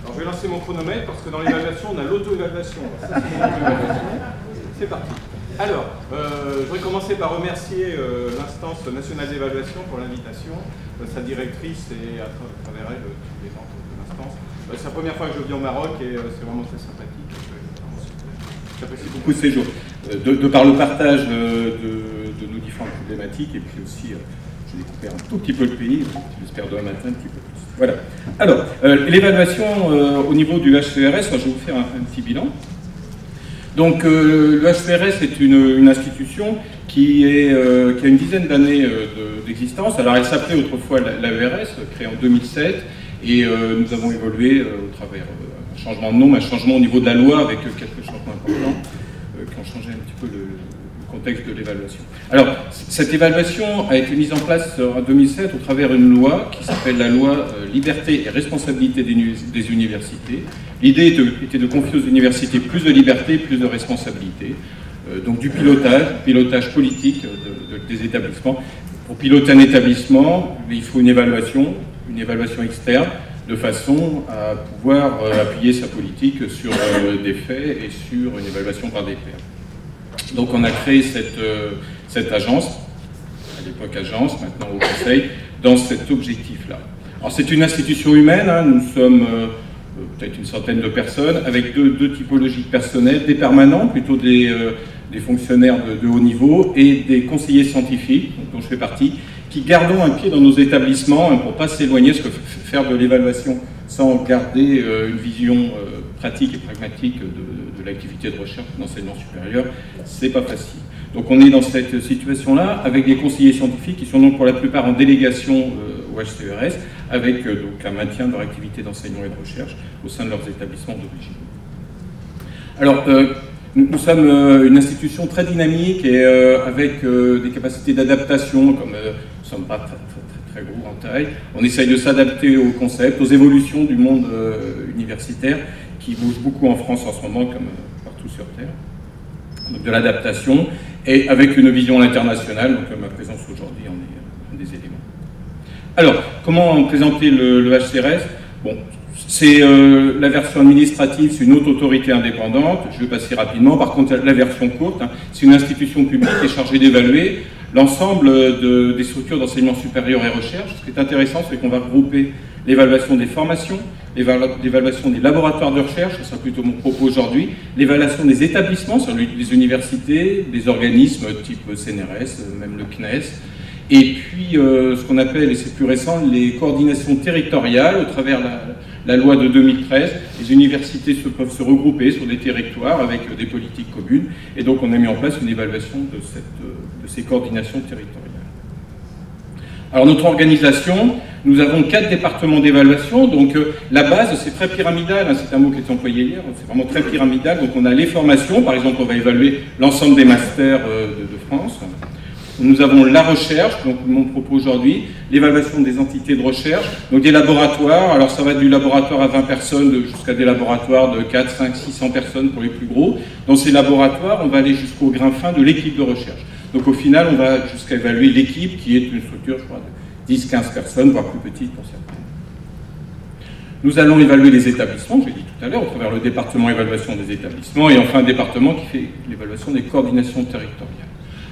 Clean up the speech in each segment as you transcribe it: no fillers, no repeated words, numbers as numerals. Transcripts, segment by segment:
Alors je vais lancer mon chronomètre parce que dans l'évaluation, on a l'auto-évaluation. C'est parti. Alors, je voudrais commencer par remercier l'instance nationale d'évaluation pour l'invitation, sa directrice et à travers elle tous les membres de l'instance. C'est la première fois que je viens au Maroc et c'est vraiment très sympathique. J'apprécie beaucoup ce séjour. De par le partage de nos différentes problématiques et puis aussi, j'ai découvert un tout petit peu le pays, j'espère demain matin un petit peu plus. Voilà. Alors, l'évaluation au niveau du HCRS, je vais vous faire un petit bilan. Donc, le HCRS est une institution qui a une dizaine d'années d'existence. Alors, elle s'appelait autrefois l'AERS, créée en 2007, et nous avons évolué au travers d'un changement de nom, mais un changement au niveau de la loi avec quelques changements importants qui ont changé un petit peu le contexte de l'évaluation. Alors, cette évaluation a été mise en place en 2007 au travers d'une loi qui s'appelle la loi Liberté et responsabilité des universités. L'idée était de confier aux universités plus de liberté, plus de responsabilité, donc du pilotage politique des établissements. Pour piloter un établissement, il faut une évaluation externe, de façon à pouvoir appuyer sa politique sur des faits et sur une évaluation par des pairs. Donc on a créé cette agence, à l'époque agence, maintenant au Conseil, dans cet objectif-là. Alors c'est une institution humaine, hein, nous sommes peut-être une centaine de personnes, avec deux typologies de personnel, des permanents, plutôt des fonctionnaires de haut niveau, et des conseillers scientifiques, dont je fais partie, qui gardons un pied dans nos établissements hein, pour ne pas s'éloigner, parce que faire de l'évaluation sans garder une vision pratique et pragmatique de l'activité de recherche d'enseignement supérieur, c'est pas facile. Donc on est dans cette situation-là, avec des conseillers scientifiques qui sont donc pour la plupart en délégation au HCERS, avec donc un maintien de leur activité d'enseignement et de recherche au sein de leurs établissements d'origine. Alors, nous sommes une institution très dynamique et avec des capacités d'adaptation, comme nous ne sommes pas très gros en taille. On essaye de s'adapter aux concepts, aux évolutions du monde universitaire qui bouge beaucoup en France en ce moment, comme partout sur Terre. Donc de l'adaptation et avec une vision internationale, donc ma présence aujourd'hui en est un des éléments. Alors, comment présenter le HCRS? Bon, c'est la version administrative, c'est une haute autorité indépendante, je vais passer rapidement. Par contre, la version courte, hein, c'est une institution publique qui est chargée d'évaluer l'ensemble des structures d'enseignement supérieur et recherche. Ce qui est intéressant, c'est qu'on va regrouper l'évaluation des formations, l'évaluation des laboratoires de recherche, ce sera plutôt mon propos aujourd'hui, l'évaluation des établissements, sur les universités, des organismes type CNRS, même le CNES, et puis ce qu'on appelle, et c'est plus récent, les coordinations territoriales au travers la loi de 2013. Les universités peuvent se regrouper sur des territoires avec des politiques communes, et donc on a mis en place une évaluation de ces coordinations territoriales. Alors notre organisation, nous avons 4 départements d'évaluation, donc la base c'est très pyramidal, hein, c'est un mot qui est employé hier, c'est vraiment très pyramidal, donc on a les formations, par exemple on va évaluer l'ensemble des masters de France. Nous avons la recherche, donc mon propos aujourd'hui, l'évaluation des entités de recherche, donc des laboratoires, alors ça va du laboratoire à 20 personnes jusqu'à des laboratoires de 4, 5, 600 personnes pour les plus gros. Dans ces laboratoires, on va aller jusqu'au grain fin de l'équipe de recherche. Donc au final, on va jusqu'à évaluer l'équipe qui est une structure, je crois, de 10-15 personnes, voire plus petite pour certaines. Nous allons évaluer les établissements, je l'ai dit tout à l'heure, au travers le département évaluation des établissements, et enfin un département qui fait l'évaluation des coordinations territoriales.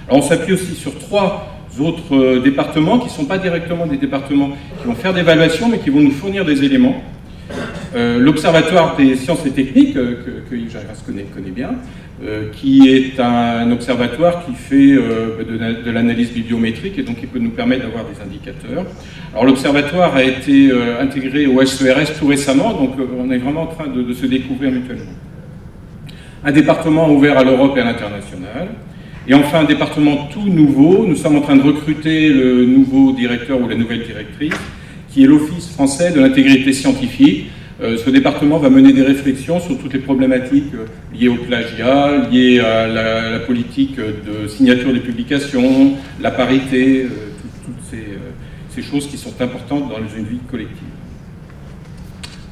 Alors on s'appuie aussi sur 3 autres départements qui ne sont pas directement des départements qui vont faire d'évaluation, mais qui vont nous fournir des éléments. L'Observatoire des sciences et techniques, que Yves Jarras connaît bien, qui est un observatoire qui fait de l'analyse bibliométrique et donc qui peut nous permettre d'avoir des indicateurs. Alors l'observatoire a été intégré au HCERS tout récemment, donc on est vraiment en train de se découvrir mutuellement. Un département ouvert à l'Europe et à l'international. Et enfin, un département tout nouveau, nous sommes en train de recruter le nouveau directeur ou la nouvelle directrice, qui est l'Office français de l'intégrité scientifique. Ce département va mener des réflexions sur toutes les problématiques liées au plagiat, liées à la politique de signature des publications, la parité, toutes ces choses qui sont importantes dans une vie collective.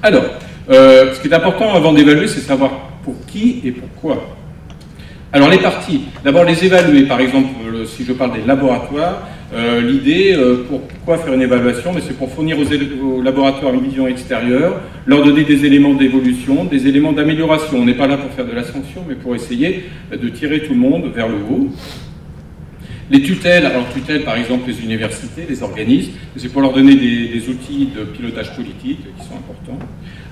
Alors, ce qui est important avant d'évaluer, c'est savoir pour qui et pourquoi. Alors les parties, d'abord les évaluer, par exemple, si je parle des laboratoires, L'idée, pourquoi faire une évaluation? C'est pour fournir aux laboratoires une vision extérieure, leur donner des éléments d'évolution, des éléments d'amélioration. On n'est pas là pour faire de la sanction, mais pour essayer de tirer tout le monde vers le haut. Les tutelles, alors tutelles par exemple les universités, les organismes, c'est pour leur donner des outils de pilotage politique qui sont importants.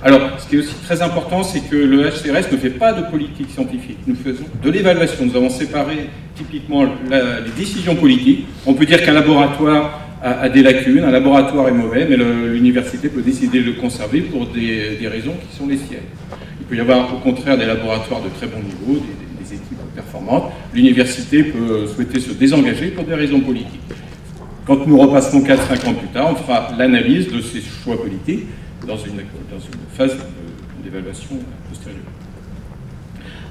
Alors, ce qui est aussi très important, c'est que le HCRS ne fait pas de politique scientifique. Nous faisons de l'évaluation. Nous avons séparé typiquement les décisions politiques. On peut dire qu'un laboratoire a des lacunes, un laboratoire est mauvais, mais l'université peut décider de le conserver pour des raisons qui sont les siennes. Il peut y avoir au contraire des laboratoires de très bon niveau, des équipes performantes. L'université peut souhaiter se désengager pour des raisons politiques. Quand nous repasserons 4-5 ans plus tard, on fera l'analyse de ces choix politiques dans une phase d'évaluation postérieure.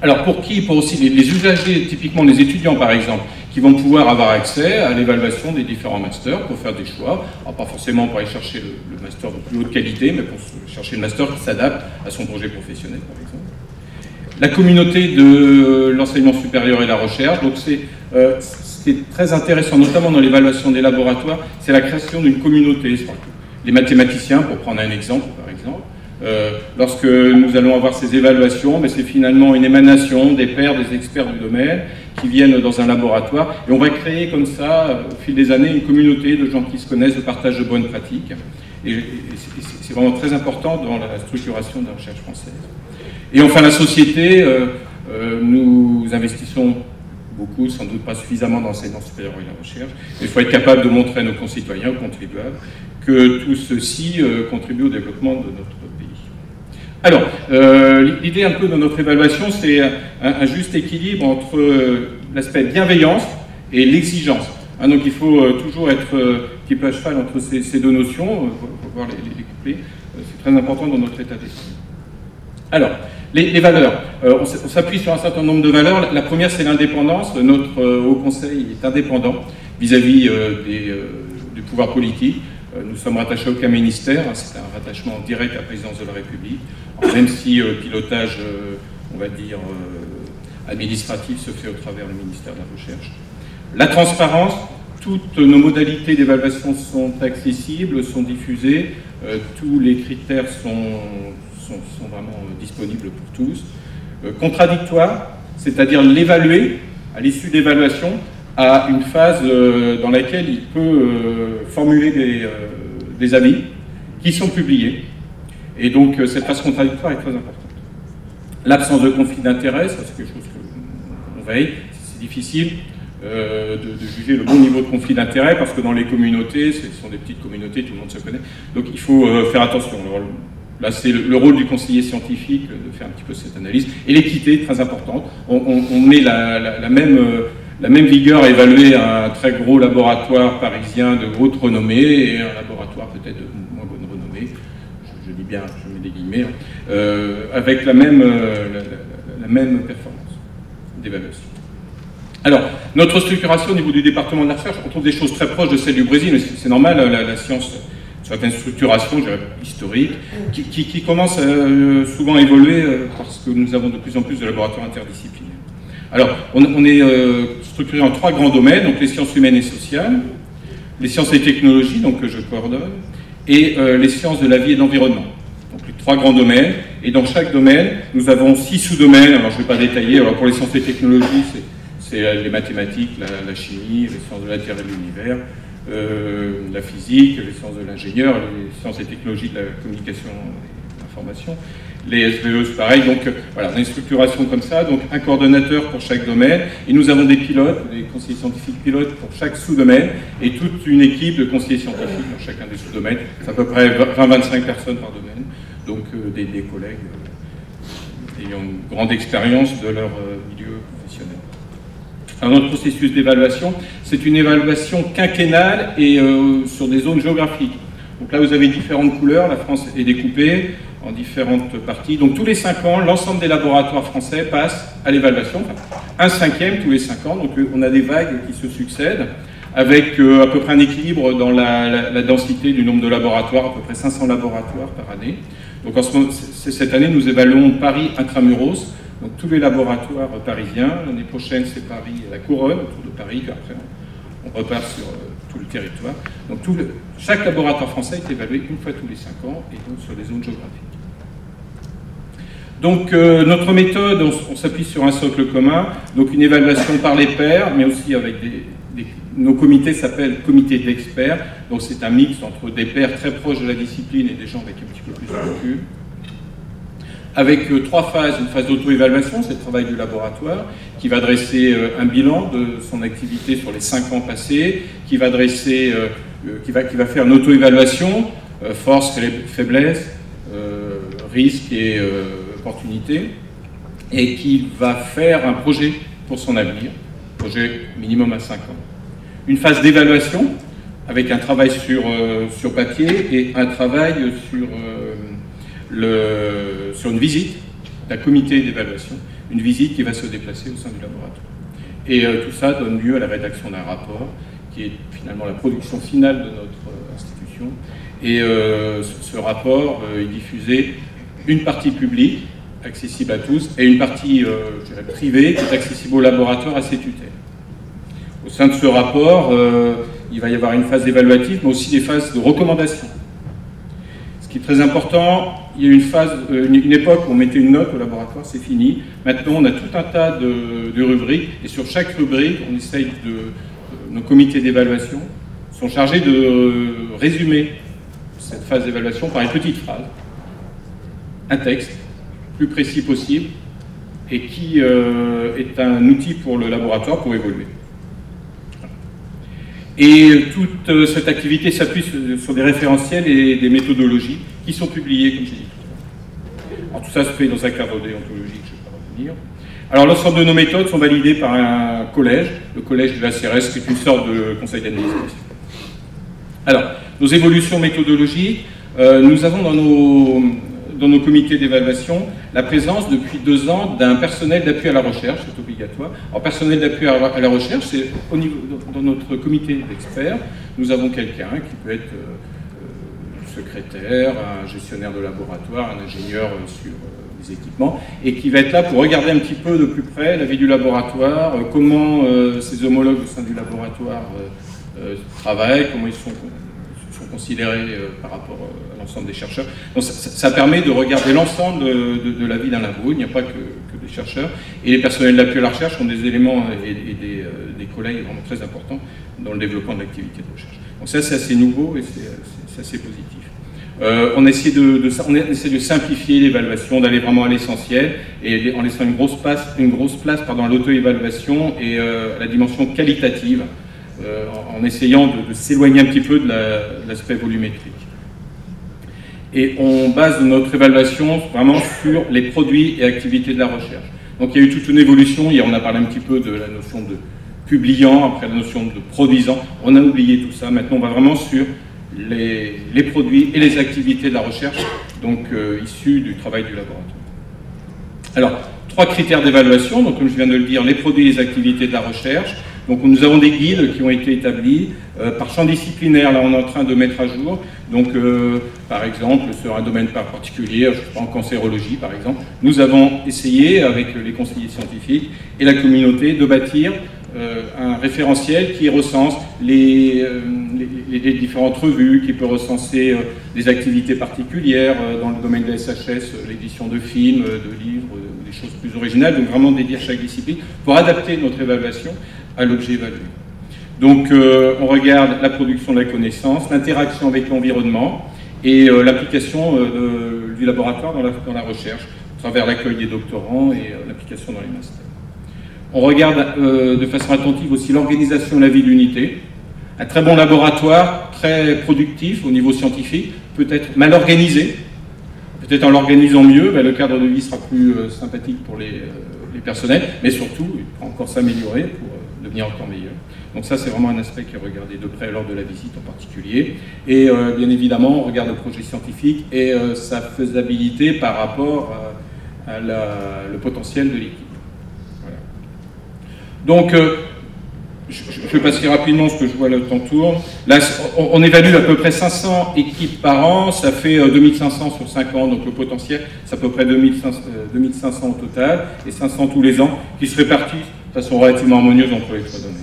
Alors pour qui? Pour aussi les usagers, typiquement les étudiants par exemple, qui vont pouvoir avoir accès à l'évaluation des différents masters pour faire des choix. Alors pas forcément pour aller chercher le master de plus haute qualité, mais pour chercher le master qui s'adapte à son projet professionnel par exemple. La communauté de l'enseignement supérieur et la recherche, donc ce qui est très intéressant, notamment dans l'évaluation des laboratoires, c'est la création d'une communauté. Les mathématiciens, pour prendre un exemple, par exemple, lorsque nous allons avoir ces évaluations, c'est finalement une émanation des pairs, des experts du domaine qui viennent dans un laboratoire, et on va créer comme ça, au fil des années, une communauté de gens qui se connaissent, de partage de bonnes pratiques, et c'est vraiment très important dans la structuration de la recherche française. Et enfin, la société, nous investissons beaucoup, sans doute pas suffisamment dans l'enseignement supérieur et la recherche. Il faut être capable de montrer à nos concitoyens, aux contribuables, que tout ceci contribue au développement de notre pays. Alors, l'idée un peu de notre évaluation, c'est un juste équilibre entre l'aspect bienveillance et l'exigence. Donc il faut toujours être un petit peu à cheval entre ces deux notions, voir les coupler. C'est très important dans notre état d'esprit. Alors, les valeurs. On s'appuie sur un certain nombre de valeurs. La première, c'est l'indépendance. Notre Haut Conseil est indépendant vis-à-vis du pouvoir politique. Nous sommes rattachés à aucun ministère. C'est un rattachement direct à la présidence de la République. Alors, même si le pilotage, on va dire, administratif se fait au travers du ministère de la Recherche. La transparence. Toutes nos modalités d'évaluation sont accessibles, sont diffusées. Tous les critères sont vraiment disponibles pour tous. Contradictoire, c'est-à-dire l'évaluer, à l'issue de l'évaluation, à une phase dans laquelle il peut formuler des avis qui sont publiés. Et donc cette phase contradictoire est très importante. L'absence de conflit d'intérêt, c'est quelque chose qu'on veille, c'est difficile de juger le bon niveau de conflit d'intérêt, parce que dans les communautés, ce sont des petites communautés, tout le monde se connaît, donc il faut faire attention. Alors, là, c'est le rôle du conseiller scientifique de faire un petit peu cette analyse. Et l'équité, très importante. On met la même vigueur à évaluer un très gros laboratoire parisien de haute renommée et un laboratoire peut-être de moins bonne renommée, je dis bien, je mets des guillemets, avec la même performance d'évaluation. Alors, notre structuration au niveau du département de la recherche, on trouve des choses très proches de celles du Brésil, mais c'est normal, la science, certaines structurations, je dirais, historiques, qui commencent souvent à évoluer parce que nous avons de plus en plus de laboratoires interdisciplinaires. Alors, on est structuré en 3 grands domaines, donc les sciences humaines et sociales, les sciences et technologies, donc que je coordonne, et les sciences de la vie et de l'environnement. Donc les 3 grands domaines, et dans chaque domaine, nous avons 6 sous-domaines, alors je ne vais pas détailler, alors pour les sciences et technologies, c'est les mathématiques, la chimie, les sciences de la Terre et de l'univers, la physique, les sciences de l'ingénieur, les sciences et technologies de la communication et de l'information, les SVE, c'est pareil. Donc voilà, on a une structuration comme ça, donc un coordonnateur pour chaque domaine, et nous avons des pilotes, des conseillers scientifiques pilotes pour chaque sous-domaine, et toute une équipe de conseillers scientifiques dans chacun des sous-domaines. C'est à peu près 20-25 personnes par domaine, donc des collègues ayant une grande expérience de leur milieu professionnel. Alors, notre processus d'évaluation, c'est une évaluation quinquennale et sur des zones géographiques. Donc là, vous avez différentes couleurs, la France est découpée en différentes parties. Donc tous les 5 ans, l'ensemble des laboratoires français passent à l'évaluation, enfin, 1/5 tous les 5 ans, donc on a des vagues qui se succèdent, avec à peu près un équilibre dans la densité du nombre de laboratoires, à peu près 500 laboratoires par année. Donc en ce moment, cette année, nous évaluons Paris intramuros, donc tous les laboratoires parisiens. L'année prochaine, c'est Paris et la couronne autour de Paris, puis après on repart sur tout le territoire. Donc chaque laboratoire français est évalué une fois tous les 5 ans et donc sur des zones géographiques. Donc notre méthode, on s'appuie sur un socle commun, donc une évaluation par les pairs, mais aussi avec nos comités s'appellent comités d'experts, donc c'est un mix entre des pairs très proches de la discipline et des gens avec un petit peu plus de recul. Avec 3 phases, une phase d'auto-évaluation, c'est le travail du laboratoire, qui va dresser un bilan de son activité sur les 5 ans passés, qui va faire une auto-évaluation, forces, faiblesses, risques et opportunités, et qui va faire un projet pour son avenir, projet minimum à 5 ans. Une phase d'évaluation, avec un travail sur papier et un travail sur une visite d'un comité d'évaluation, une visite qui va se déplacer au sein du laboratoire. Et tout ça donne lieu à la rédaction d'un rapport, qui est finalement la production finale de notre institution. Et ce rapport est diffusé, une partie publique, accessible à tous, et une partie je dirais, privée, qui est accessible au laboratoire à ses tutelles. Au sein de ce rapport, il va y avoir une phase évaluative, mais aussi des phases de recommandation. Ce qui est très important, il y a une époque où on mettait une note au laboratoire, c'est fini. Maintenant, on a tout un tas de rubriques, et sur chaque rubrique, on essaye nos comités d'évaluation sont chargés de résumer cette phase d'évaluation par une petite phrase, un texte, plus précis possible, et qui est un outil pour le laboratoire pour évoluer. Et toute cette activité s'appuie sur des référentiels et des méthodologies qui sont publiées, comme j'ai dit tout à l'heure. Alors tout ça se fait dans un cadre déontologique, je ne vais pas revenir. Alors l'ensemble de nos méthodes sont validées par un collège, le collège de la CRS, qui est une sorte de conseil d'administration. Alors, nos évolutions méthodologiques, nous avons dans nos comités d'évaluation la présence depuis 2 ans d'un personnel d'appui à la recherche, c'est obligatoire. Alors personnel d'appui à la recherche, c'est dans notre comité d'experts, nous avons quelqu'un qui peut être secrétaire, un gestionnaire de laboratoire, un ingénieur sur les équipements, et qui va être là pour regarder un petit peu de plus près la vie du laboratoire, comment ses homologues au sein du laboratoire travaillent, comment ils sont considérés par rapport à l'ensemble des chercheurs. Donc ça permet de regarder l'ensemble de la vie d'un labo, il n'y a pas que des chercheurs, et les personnels d'appui à la recherche ont des éléments et des collègues vraiment très importants dans le développement de l'activité de recherche. Donc ça c'est assez nouveau et c'est assez positif. On essaie de simplifier l'évaluation, d'aller vraiment à l'essentiel, et en laissant une grosse place à l'auto-évaluation et à la dimension qualitative, en essayant de s'éloigner un petit peu de l'aspect volumétrique. Et on base notre évaluation vraiment sur les produits et activités de la recherche. Donc il y a eu toute une évolution, on a parlé un petit peu de la notion de publiant, après la notion de produisant, on a oublié tout ça, maintenant on va vraiment sur les produits et les activités de la recherche, donc issus du travail du laboratoire. Alors, 3 critères d'évaluation, donc comme je viens de le dire, les produits et les activités de la recherche. Donc nous avons des guides qui ont été établis par champ disciplinaire, là on est en train de mettre à jour. Donc par exemple, sur un domaine particulier, je ne sais pas, en cancérologie par exemple, nous avons essayé avec les conseillers scientifiques et la communauté de bâtir un référentiel qui recense les différentes revues, qui peut recenser des activités particulières dans le domaine de la SHS, l'édition de films, de livres, des choses plus originales, donc vraiment dédiées à chaque discipline, pour adapter notre évaluation à l'objet évalué. Donc on regarde la production de la connaissance, l'interaction avec l'environnement et l'application du laboratoire dans la recherche, à travers l'accueil des doctorants et l'application dans les masters. On regarde de façon attentive aussi l'organisation de la vie de l'unité. Un très bon laboratoire, très productif au niveau scientifique, peut être mal organisé. Peut-être en l'organisant mieux, le cadre de vie sera plus sympathique pour les personnels, mais surtout, il peut encore s'améliorer pour devenir encore meilleur. Donc ça, c'est vraiment un aspect qui est regardé de près lors de la visite en particulier. Et bien évidemment, on regarde le projet scientifique et sa faisabilité par rapport à le potentiel de l'équipe. Voilà. Donc, je passerai rapidement parce que je vois le temps tourne. Là, on évalue à peu près 500 équipes par an, ça fait 2500 sur 5 ans, donc le potentiel, c'est à peu près 2500 au total, et 500 tous les ans, qui se répartissent de façon relativement harmonieuse entre les 3 domaines.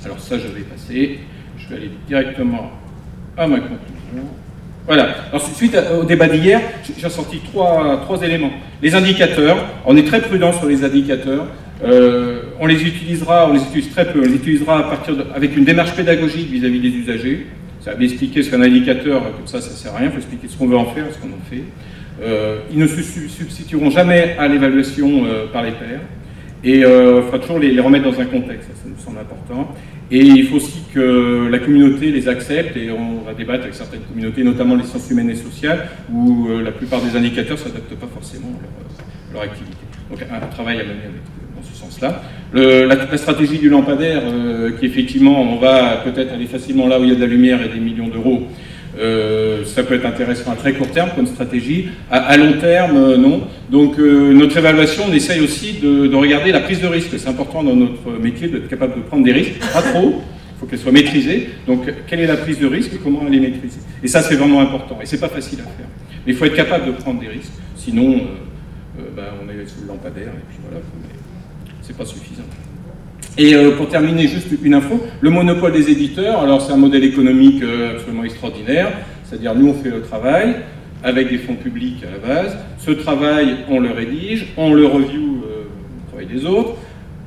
Alors ça, je vais passer. vais aller directement à ma conclusion. Voilà. Alors, suite au débat d'hier, j'ai ressorti trois éléments. Les indicateurs, on est très prudent sur les indicateurs. On les utilise très peu. On les utilisera avec une démarche pédagogique vis-à-vis des usagers. Ça va expliquer ce qu'un indicateur, comme ça sert à rien. Il faut expliquer ce qu'on veut en faire, ce qu'on en fait. Ils ne se substitueront jamais à l'évaluation par les pairs. Et il faudra toujours les remettre dans un contexte, ça nous semble important. Et il faut aussi que la communauté les accepte, et on va débattre avec certaines communautés, notamment les sciences humaines et sociales, où la plupart des indicateurs ne s'adaptent pas forcément à leur activité. Donc un travail à mener dans ce sens-là. La stratégie du lampadaire, qui effectivement, on va peut-être aller facilement là où il y a de la lumière et des millions d'euros, ça peut être intéressant à très court terme comme stratégie. À long terme, non. Donc notre évaluation, on essaye aussi de regarder la prise de risque. C'est important dans notre métier d'être capable de prendre des risques, pas trop, il faut qu'elle soit maîtrisée. Donc quelle est la prise de risque et comment elle est maîtrisée. Et ça c'est vraiment important, et c'est pas facile à faire. Mais il faut être capable de prendre des risques, sinon on est sous le lampadaire, et puis voilà, c'est pas suffisant. Et pour terminer, juste une info, le monopole des éditeurs, alors c'est un modèle économique absolument extraordinaire, c'est-à-dire nous on fait le travail avec des fonds publics à la base, ce travail on le rédige, on le review, le travail des autres,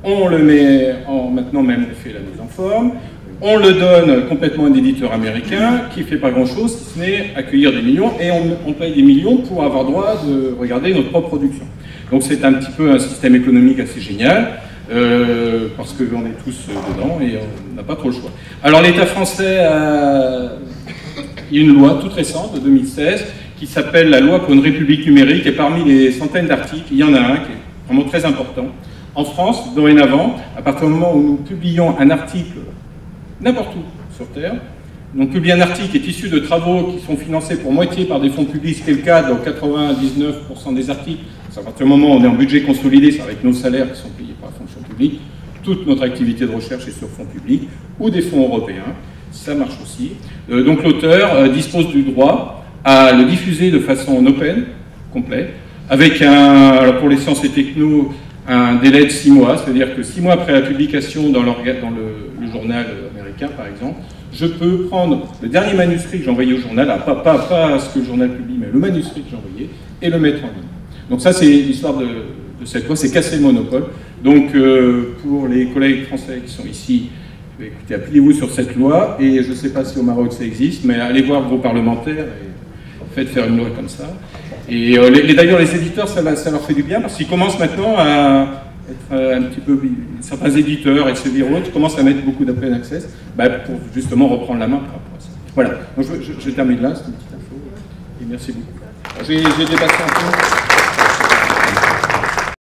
on le met maintenant même on fait la mise en forme, on le donne complètement à un éditeur américain qui fait pas grand-chose si ce n'est accueillir des millions, et on paye des millions pour avoir droit de regarder notre propre production. Donc c'est un petit peu un système économique assez génial. Parce qu'on est tous dedans et on n'a pas trop le choix. Alors l'État français a une loi toute récente de 2016 qui s'appelle la loi pour une république numérique, et parmi les centaines d'articles, il y en a un qui est vraiment très important. En France, dorénavant, à partir du moment où nous publions un article n'importe où sur Terre, on publie un article qui est issu de travaux qui sont financés pour moitié par des fonds publics, c'est le cas dans 99% des articles. À partir du moment où on est en budget consolidé, c'est avec nos salaires qui sont payés par la fonction publique, toute notre activité de recherche est sur fonds publics ou des fonds européens, ça marche aussi. Donc l'auteur dispose du droit à le diffuser de façon open, complet, avec pour les sciences et techno, un délai de 6 mois, c'est-à-dire que 6 mois après la publication dans le journal américain par exemple, je peux prendre le dernier manuscrit que j'ai envoyé au journal, pas ce que le journal publie, mais le manuscrit que j'ai envoyé, et le mettre en ligne. Donc ça, c'est l'histoire de cette loi, c'est casser le monopole. Donc pour les collègues français qui sont ici, écoutez, appuyez-vous sur cette loi, et je ne sais pas si au Maroc ça existe, mais allez voir vos parlementaires et faites faire une loi comme ça. Et d'ailleurs, les éditeurs, ça leur fait du bien, parce qu'ils commencent maintenant à être un petit peu... Certains éditeurs, Elsevier ou autres, commencent à mettre beaucoup d'open access pour justement reprendre la main par rapport à ça. Voilà, donc je termine là, c'est une petite info, et merci beaucoup. J'ai dépassé un peu.